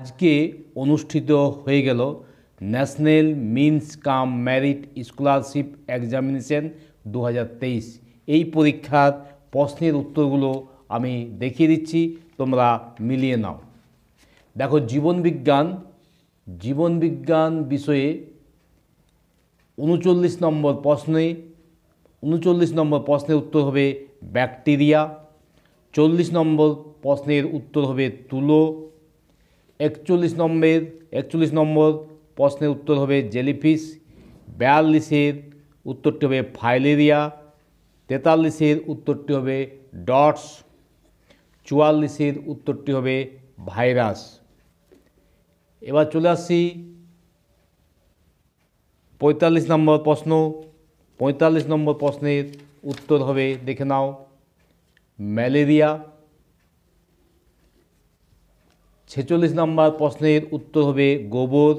আজকে অনুষ্ঠিত হয়ে গেল ন্যাশনাল মিন্স কাম মেরিট স্কলারশিপ এক্সামিনেশন 2023। এই পরীক্ষার প্রশ্নের উত্তরগুলো আমি দেখিয়ে দিচ্ছি, তোমরা মিলিয়ে নাও। দেখো, জীবনবিজ্ঞান বিষয়ে 39 নম্বর প্রশ্নের উত্তর হবে ব্যাকটেরিয়া। 40 নম্বর প্রশ্নের উত্তর হবে তুলো। 41 নম্বর প্রশ্নের উত্তর হবে জেলিফিশ। 42-এর উত্তরটি হবে ফাইলেরিয়া। 43-এর উত্তরটি হবে ডটস। 44-এর উত্তরটি হবে ভাইরাস। এবার চলে আসছি 45 নম্বর প্রশ্ন। 45 নম্বর প্রশ্নের উত্তর হবে, দেখে নাও, ম্যালেরিয়া। 46 নম্বর প্রশ্নের উত্তর হবে গোবর।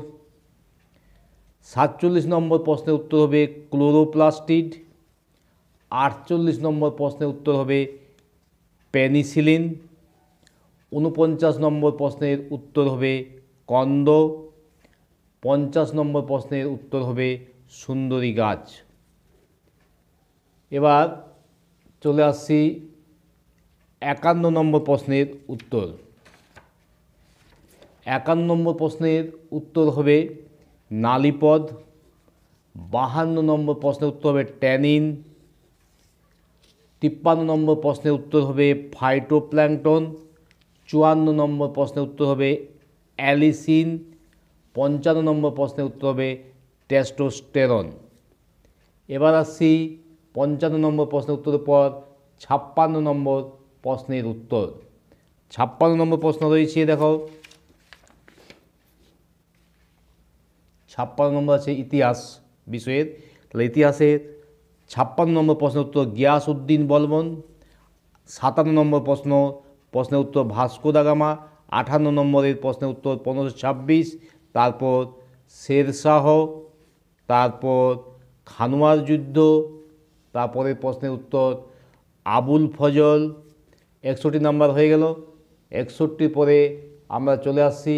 47 নম্বর প্রশ্নের উত্তর হবে ক্লোরোপ্লাস্টিড। 48 নম্বর প্রশ্নের উত্তর হবে পেনিসিলিন। 49 নম্বর প্রশ্নের উত্তর হবে কন্দ। 50 নম্বর প্রশ্নের উত্তর হবে সুন্দরী গাছ। এবার চলে আসছি 51 নম্বর প্রশ্নের উত্তর। 51 নম্বর প্রশ্নের উত্তর হবে নালীপদ। 52 নম্বর প্রশ্নের উত্তর হবে ট্যানিন। 53 নম্বর প্রশ্নের উত্তর হবে ফাইটোপ্ল্যাঙ্কটন। 54 নম্বর প্রশ্নের উত্তর হবে অ্যালিসিন। 55 নম্বর প্রশ্নের উত্তর হবে টেস্টোস্টেরন। এবার আসছি 55 নম্বর প্রশ্নের উত্তরের পর 56 নম্বর প্রশ্নের উত্তর। 56 নম্বর প্রশ্ন রয়েছে, দেখো, 56 নম্বর আছে ইতিহাস বিষয়ের। তাহলে ইতিহাসের 56 নম্বর প্রশ্নের উত্তর গিয়াসউদ্দিন বলবন। 57 নম্বর প্রশ্নের উত্তর ভাস্কো দা গামা। 58 নম্বরের প্রশ্নের উত্তর 1526। তারপর শেরশাহ, তারপর খানুয়ার যুদ্ধ, তারপরের প্রশ্নের উত্তর আবুল ফজল। 61 নম্বর হয়ে গেল। 61 পরে আমরা চলে আসছি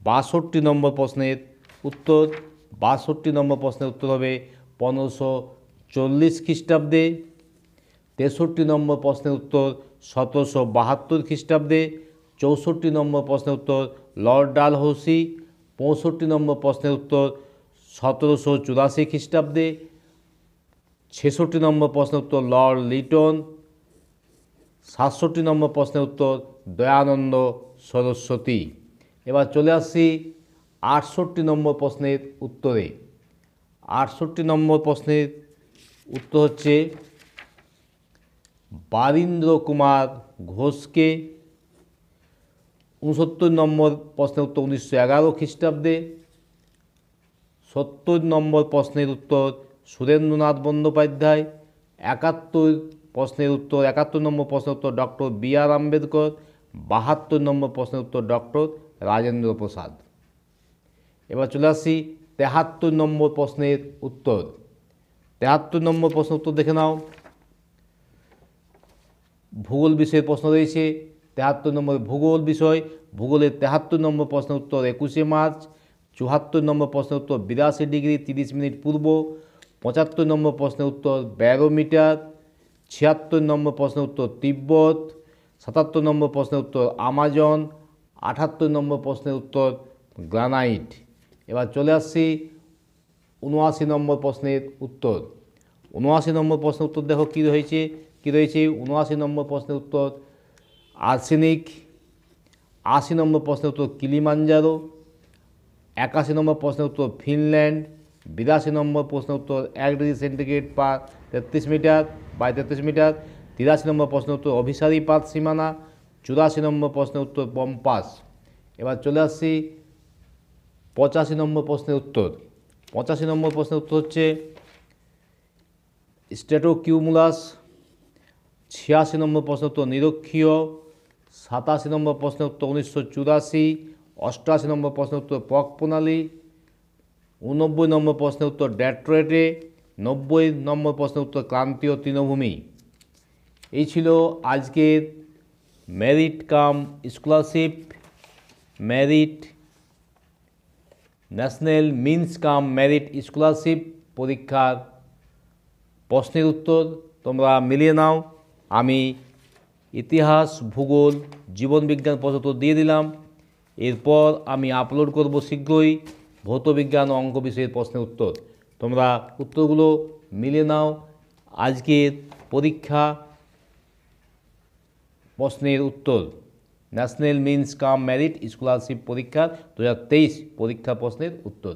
62 নম্বর প্রশ্নের উত্তর। 62 নম্বর প্রশ্নের উত্তর হবে 1540 খ্রিস্টাব্দে। 63 নম্বর প্রশ্নের উত্তর 1772 খ্রিস্টাব্দে। 64 নম্বর প্রশ্নের উত্তর লর্ড ডালহৌসি। 65 নম্বর প্রশ্নের উত্তর 1784 খ্রিস্টাব্দে। 66 নম্বর প্রশ্নের উত্তর লর্ড লিটন। 67 নম্বর প্রশ্নের উত্তর দয়ানন্দ সরস্বতী। এবার চলে আসছি 68 নম্বর প্রশ্নের উত্তরে। 68 নম্বর প্রশ্নের উত্তর হচ্ছে বারীন্দ্র কুমার ঘোষকে। 69 নম্বর প্রশ্নের উত্তর 1911 খ্রিস্টাব্দে। 70 নম্বর প্রশ্নের উত্তর সুরেন্দ্রনাথ বন্দ্যোপাধ্যায়। 71 নম্বর প্রশ্নের উত্তর ডক্টর বি.আর. আম্বেদকর। 72 নম্বর প্রশ্নের উত্তর ডক্টর রাজেন্দ্র প্রসাদ। এবার চলে আসছি 73 নম্বর প্রশ্নের উত্তর। 73 নম্বর প্রশ্নের উত্তর দেখে নাও। ভূগোল বিষয়ের প্রশ্ন রয়েছে 73 নম্বর ভূগোল বিষয়। ভূগোলের 73 নম্বর প্রশ্নের উত্তর 21শে মার্চ। 74 নম্বর প্রশ্নের উত্তর 82 ডিগ্রি 30 মিনিট পূর্ব। 75 নম্বর প্রশ্নের উত্তর ব্যারোমিটার। 76 নম্বর প্রশ্নের উত্তর তিব্বত। 77 নম্বর প্রশ্নের উত্তর আমাজন। 78 নম্বর প্রশ্নের উত্তর গ্রানাইট। এবার চলে আসছি 79 নম্বর প্রশ্নের উত্তর। 79 নম্বর প্রশ্নের উত্তর দেখো কী রয়েছে। 79 নম্বর প্রশ্নের উত্তর আর্সেনিক। 80 নম্বর প্রশ্নের উত্তর কিলিমাঞ্জারো। 81 নম্বর প্রশ্নের উত্তর ফিনল্যান্ড। 82 নম্বর প্রশ্নের উত্তর 1 degree centigrade per 33 metre by 33 metre. 83 number প্রশ্নের উত্তর অভিসারী পাত সীমানা। 84 নম্বর প্রশ্নের উত্তর পম্পাস। এবার চলে আসছি 85 নম্বর প্রশ্নের উত্তর। 85 নম্বর প্রশ্নের উত্তর হচ্ছে স্ট্র্যাটোকিউমুলাস। 86 নম্বর প্রশ্নের উত্তর নিরক্ষীয়। 87 নম্বর প্রশ্নের উত্তর 1984। 88 নম্বর প্রশ্নের উত্তর পক প্রণালী। 89 নম্বর প্রশ্নের উত্তর ডেট্রয়েটে। 90 নম্বর প্রশ্নের উত্তর ক্রান্তীয় তৃণভূমি। এই ছিল আজকের merit cum scholarship merit national means কাম মেরিট স্কলারশিপ পরীক্ষার প্রশ্নের উত্তর তোমরা মিলিয়ে নাও। আমি ইতিহাস, ভূগোল, জীবনবিজ্ঞান প্রশ্ন উত্তর দিয়ে দিলাম। এরপর আমি আপলোড করব শীঘ্রই ভৌতবিজ্ঞান ও অঙ্ক বিষয়ের প্রশ্নের উত্তর। তোমরা উত্তরগুলো মিলিয়ে নাও। আজকের পরীক্ষা প্রশ্নের উত্তর ন্যাশনাল মিন্স কাম মেরিট স্কলারশিপ পরীক্ষার 2023 পরীক্ষা প্রশ্নের উত্তর।